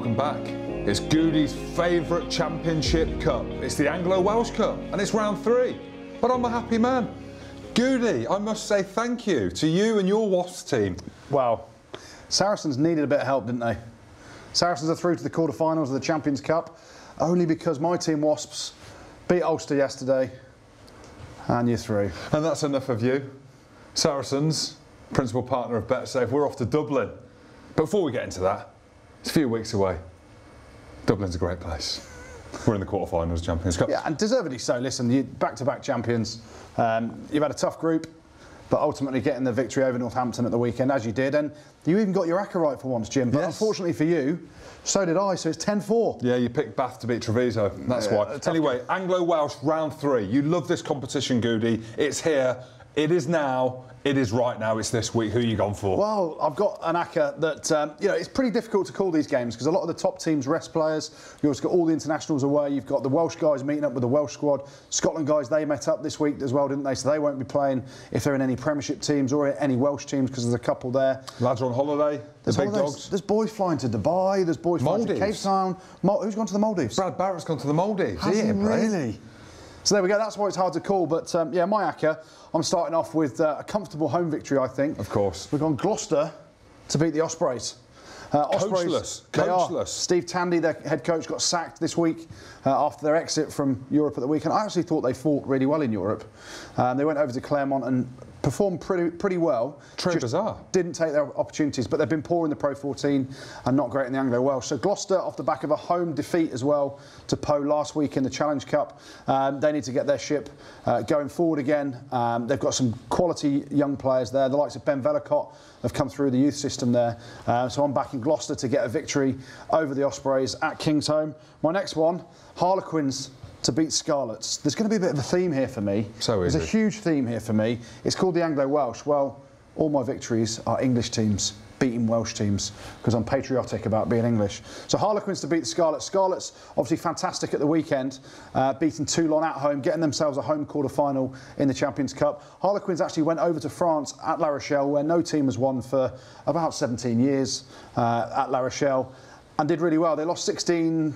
welcome back. It's Goody's favourite championship cup. It's the Anglo-Welsh Cup, and it's round 3. But I'm a happy man. Goody, I must say thank you to you and your Wasps team. Well, Saracens needed a bit of help, didn't they? Saracens are through to the quarterfinals of the Champions Cup, only because my team Wasps beat Ulster yesterday, and you're through. And that's enough of you. Saracens, principal partner of BetSafe, we're off to Dublin. But before we get into that, it's a few weeks away. Dublin's a great place. We're in the quarterfinals of Champions Cup. Yeah, and deservedly so. Listen, you back-to-back champions. You've had a tough group, but ultimately getting the victory over Northampton at the weekend, as you did. And you even got your Acca right for once, Jim. But unfortunately for you, so did I, so it's 10-4. Yeah, you picked Bath to beat Treviso. That's why. Anyway, Anglo-Welsh round 3. You love this competition, Goody. It's here. It is now. It is right now. It's this week. Who are you gone for? Well, I've got an Acca that, you know, it's pretty difficult to call these games because a lot of the top teams rest players. You've also got all the internationals away. You've got the Welsh guys meeting up with the Welsh squad. Scotland guys, they met up this week as well, didn't they? So they won't be playing if they're in any Premiership teams or any Welsh teams because there's a couple there. Lads are on holiday. The big dogs. There's boys flying to Dubai. There's boys flying to Cape Town. Who's gone to the Maldives? Brad Barrett's gone to the Maldives. Has he really? So there we go, that's why it's hard to call. But yeah, my Acca, I'm starting off with a comfortable home victory, I think. Of course. We've gone Gloucester to beat the Ospreys. Coachless. Coachless. Steve Tandy, their head coach, got sacked this week after their exit from Europe at the weekend. I actually thought they fought really well in Europe. They went over to Claremont and performed pretty well. Très bizarre. Didn't take their opportunities, but they've been poor in the Pro 14 and not great in the Anglo-Welsh. So Gloucester, off the back of a home defeat as well to Poe last week in the Challenge Cup, they need to get their ship going forward again. They've got some quality young players there. The likes of Ben Vellacott have come through the youth system there. So I'm backing Gloucester to get a victory over the Ospreys at Kingsholm. My next one, Harlequins to beat Scarlets. There's going to be a bit of a theme here for me. So easy. There's a huge theme here for me. It's called the Anglo-Welsh. Well, all my victories are English teams beating Welsh teams because I'm patriotic about being English. So Harlequins to beat the Scarlets. Scarlets obviously fantastic at the weekend, beating Toulon at home, getting themselves a home quarter-final in the Champions Cup. Harlequins actually went over to France at La Rochelle, where no team has won for about 17 years at La Rochelle, and did really well. They lost 16-3,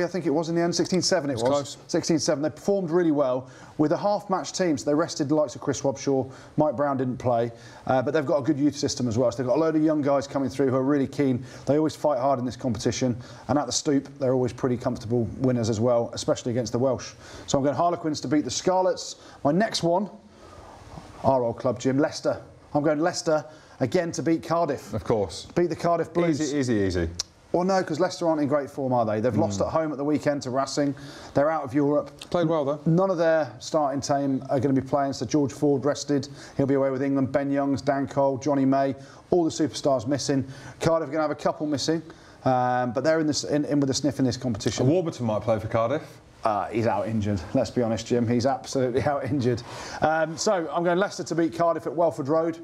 I think it was in the end, 16-7 it was. 16-7. They performed really well with a half-match team. So they rested the likes of Chris Wobshaw. Mike Brown didn't play, but they've got a good youth system as well. So they've got a load of young guys coming through who are really keen. They always fight hard in this competition, and at the Stoop, they're always pretty comfortable winners as well, especially against the Welsh. So I'm going Harlequins to beat the Scarlets. My next one, our old club, Jim, Leicester. I'm going Leicester again to beat Cardiff. Of course. Beat the Cardiff Blues. Easy. Well, no, because Leicester aren't in great form, are they? They've lost at home at the weekend to Racing. They're out of Europe. Played well, though. None of their starting team are going to be playing, so George Ford rested. He'll be away with England. Ben Youngs, Dan Cole, Johnny May, all the superstars missing. Cardiff are going to have a couple missing, but they're in with a sniff in this competition. Warburton might play for Cardiff. He's out injured, let's be honest, Jim. He's absolutely out injured. So I'm going Leicester to beat Cardiff at Welford Road.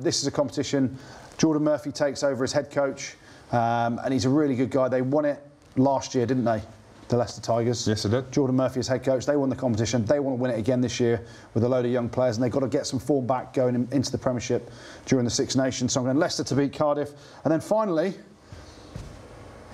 This is a competition. Jordan Murphy takes over as head coach. And he's a really good guy. They won it last year, didn't they? The Leicester Tigers. Yes, they did. Jordan Murphy is head coach. They won the competition. They want to win it again this year with a load of young players, and they've got to get some form back going into the Premiership during the Six Nations. So I'm going Leicester to beat Cardiff. And then finally,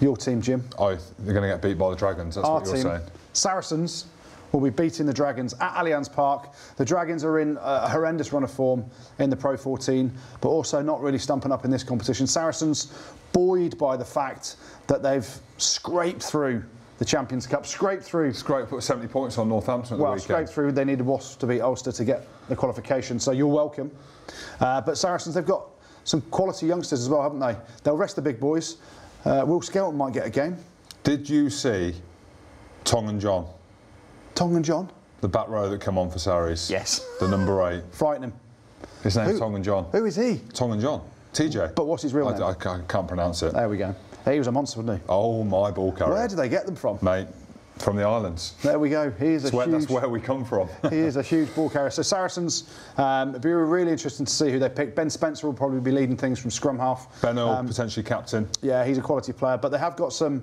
your team, Jim. Oh, they're going to get beat by the Dragons. That's what you're saying. Saracens will be beating the Dragons at Allianz Park. The Dragons are in a horrendous run of form in the Pro 14, but also not really stumping up in this competition. Saracens buoyed by the fact that they've scraped through the Champions Cup, Put 70 points on Northampton at the weekend. Scraped through. They needed Wasps to beat Ulster to get the qualification, so you're welcome. But Saracens, they've got some quality youngsters as well, haven't they? They'll rest the big boys. Will Skelton might get a game. Did you see Tong and John? Tong and John? The back row that come on for Sarries. Yes. The number 8. Frightening. His name's Tong and John. Who is he? Tong and John. TJ. But what's his real name? I can't pronounce it. There we go. He was a monster, wasn't he? Oh, my ball carrier. Where do they get them from? Mate, from the islands. There we go. That's where we come from. He is a huge ball carrier. So Saracens, it'll be really interesting to see who they pick. Ben Spencer will probably be leading things from scrum half. Ben Earl, potentially captain. Yeah, he's a quality player. But they have got some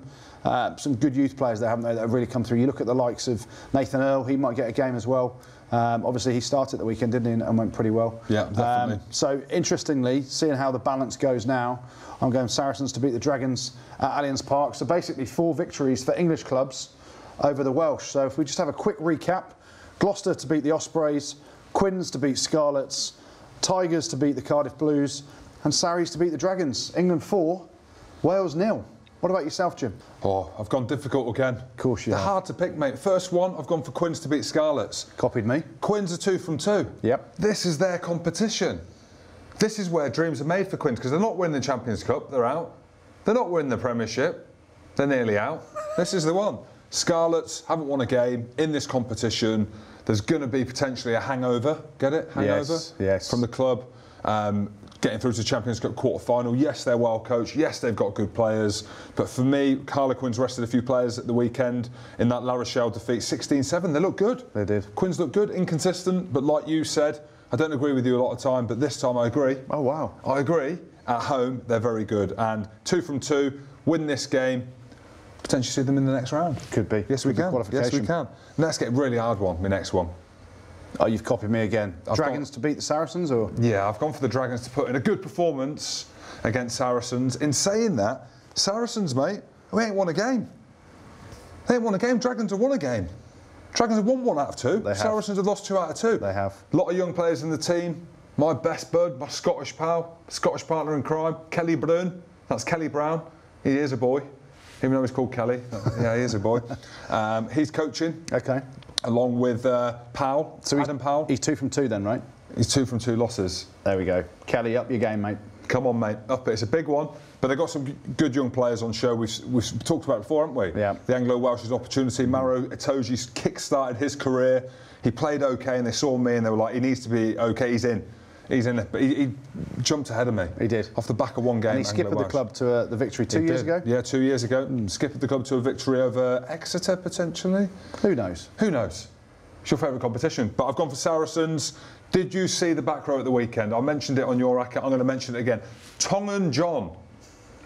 good youth players there, haven't they, that have really come through. You look at the likes of Nathan Earl, he might get a game as well. Obviously, he started the weekend, didn't he, and went pretty well. Yeah, definitely. So, interestingly, seeing how the balance goes now, I'm going Saracens to beat the Dragons at Allianz Park. So, basically, 4 victories for English clubs over the Welsh. So, if we just have a quick recap, Gloucester to beat the Ospreys, Quins to beat Scarlets, Tigers to beat the Cardiff Blues, and Sarries to beat the Dragons. England 4, Wales 0. What about yourself, Jim? Oh, I've gone difficult again. Of course you They're have. hard to pick, mate. First one, I've gone for Quins to beat Scarlets. Copied me. Quins are 2 from 2. Yep. This is their competition. This is where dreams are made for Quins, because they're not winning the Champions Cup, they're out. They're not winning the Premiership, they're nearly out. This is the one. Scarlets haven't won a game in this competition. There's going to be potentially a hangover. Get it? Hangover? Yes, yes. From the club. Getting through to the Champions Cup quarter-final. Yes, they're well coached. Yes, they've got good players. But for me, Harlequins rested a few players at the weekend in that La Rochelle defeat. 16-7, they look good. They did. Quins look good, inconsistent, but like you said, I don't agree with you a lot of time, but this time I agree. Oh, wow. I agree. At home, they're very good. And 2 from 2, win this game, potentially see them in the next round. Could be. Yes, we can. Yes, we can. Let's get a really hard one, my next one. Oh, you've copied me again. Dragons to beat the Saracens, or? Yeah, I've gone for the Dragons to put in a good performance against Saracens. In saying that, Saracens, mate, we ain't won a game. They ain't won a game. Dragons have won a game. Dragons have won 1 out of 2. They have. Saracens have lost 2 out of 2. They have. A lot of young players in the team. My best bud, my Scottish pal, Scottish partner in crime, Kelly Brown. That's Kelly Brown. He is a boy, even though he's called Kelly. Yeah, he is a boy. He's coaching. Okay. Along with Powell, so Adam Powell. He's 2 from 2 then, right? He's 2 from 2 losses. There we go. Kelly, up your game, mate. Come on, mate, up it. It's a big one, but they've got some good young players on show. We've talked about it before, haven't we? Yeah. The Anglo-Welsh opportunity. Maro Itoje's kick-started his career. He played okay, and they saw me, and they were like, he needs to be okay. He's in. He's in it, but he jumped ahead of me. He did. Off the back of 1 game. And he skipped the club to the victory 2 years ago? Yeah, 2 years ago. Skipped the club to a victory over Exeter, potentially. Who knows? Who knows? It's your favourite competition. But I've gone for Saracens. Did you see the back row at the weekend? I mentioned it on your Acca. I'm going to mention it again. Tongan John,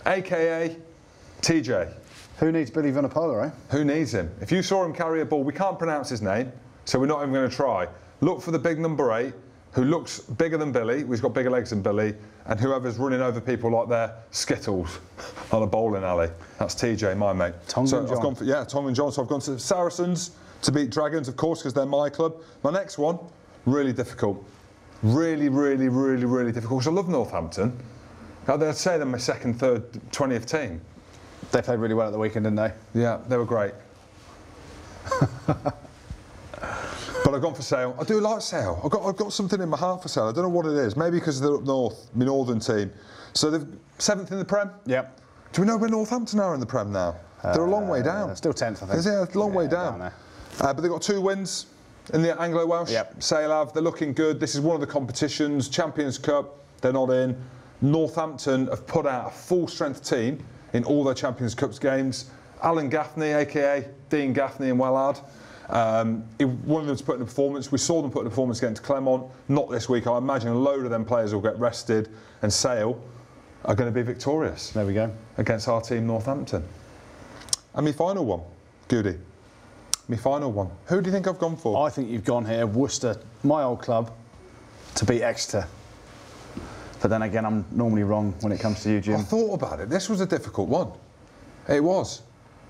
a.k.a. TJ. Who needs Billy Vunipola, eh? Who needs him? If you saw him carry a ball, we can't pronounce his name, so we're not even going to try. Look for the big number 8, who looks bigger than Billy. He's got bigger legs than Billy. And whoever's running over people like they're Skittles on a bowling alley. That's TJ, my mate. Tongan John. I've gone for, yeah, Tongan John. So I've gone to Saracens to beat Dragons, of course, because they're my club. My next one, really difficult. Really, really, really, really difficult. Because I love Northampton. I'd say they're my second, third, 20th team. They played really well at the weekend, didn't they? Yeah, they were great. But I've gone for Sale. I do like Sale. I've got something in my heart for Sale. I don't know what it is. Maybe because they're up north, my northern team. So they're 7th in the Prem. Yep. Do we know where Northampton are in the Prem now? They're a long way down. Still 10th, I think. Yeah, a long way down. But they've got 2 wins in the Anglo-Welsh. Yep. Sale have. They're looking good. This is one of the competitions. Champions Cup, they're not in. Northampton have put out a full-strength team in all their Champions Cup games. Alan Gaffney, a.k.a. Dean Gaffney and Wellard. One of them's put in a performance. We saw them put in a performance against Clermont. Not this week. I imagine a load of them players will get rested, and Sale are going to be victorious. There we go. Against our team, Northampton. And my final one, Goody. My final one. Who do you think I've gone for? I think you've gone here, Worcester, my old club, to beat Exeter. But then again, I'm normally wrong when it comes to you, Jim. I thought about it. This was a difficult one. It was.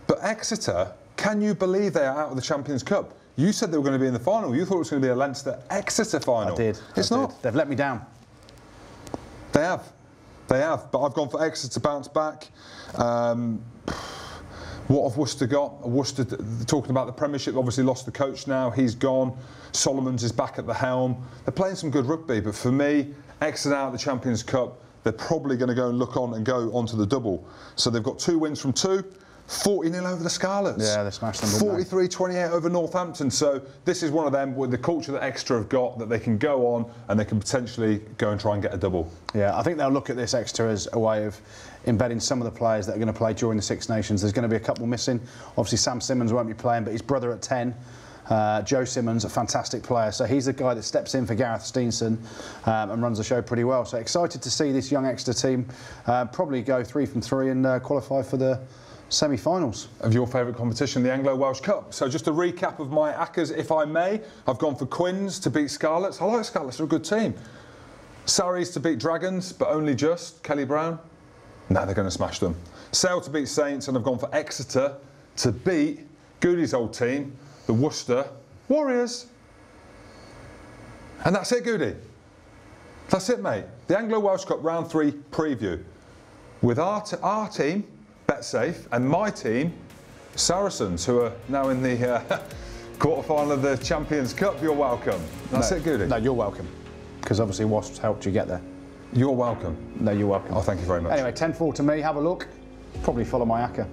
But Exeter, can you believe they are out of the Champions Cup? You said they were going to be in the final. You thought it was going to be a Leinster-Exeter final. I did. It's not. They've let me down. They have. They have. But I've gone for Exeter to bounce back. What have Worcester got? Worcester, talking about the Premiership, obviously lost the coach now. He's gone. Solomons is back at the helm. They're playing some good rugby, but for me, Exeter out of the Champions Cup, they're probably going to go and look on and go onto the double. So they've got 2 wins from 2. 40-0 over the Scarlets. Yeah, they smashed them. 43-28 over Northampton. So this is one of them with the culture that Exeter have got, that they can go on and they can potentially go and try and get a double. Yeah, I think they'll look at this Exeter as a way of embedding some of the players that are going to play during the Six Nations. There's going to be a couple missing. Obviously, Sam Simmons won't be playing, but his brother at 10, Joe Simmons, a fantastic player. So he's the guy that steps in for Gareth Steenson and runs the show pretty well. So excited to see this young Exeter team probably go 3 from 3 and qualify for the semi-finals. Of your favourite competition, the Anglo-Welsh Cup. So just a recap of my Accas, if I may. I've gone for Quins to beat Scarlets. I like Scarlets, they're a good team. Sarries to beat Dragons, but only just. Kelly Brown? No, they're going to smash them. Sale to beat Saints, and I've gone for Exeter to beat Goody's old team, the Worcester Warriors. And that's it, Goody. That's it, mate. The Anglo-Welsh Cup Round 3 preview. With our team, BetSafe, and my team, Saracens, who are now in the quarter-final of the Champions Cup. You're welcome. That's it, Goody. No, you're welcome. Because obviously Wasps helped you get there. You're welcome. No, you're welcome. Oh, thank you very much. Anyway, 10-4 to me. Have a look. Probably follow my Acca.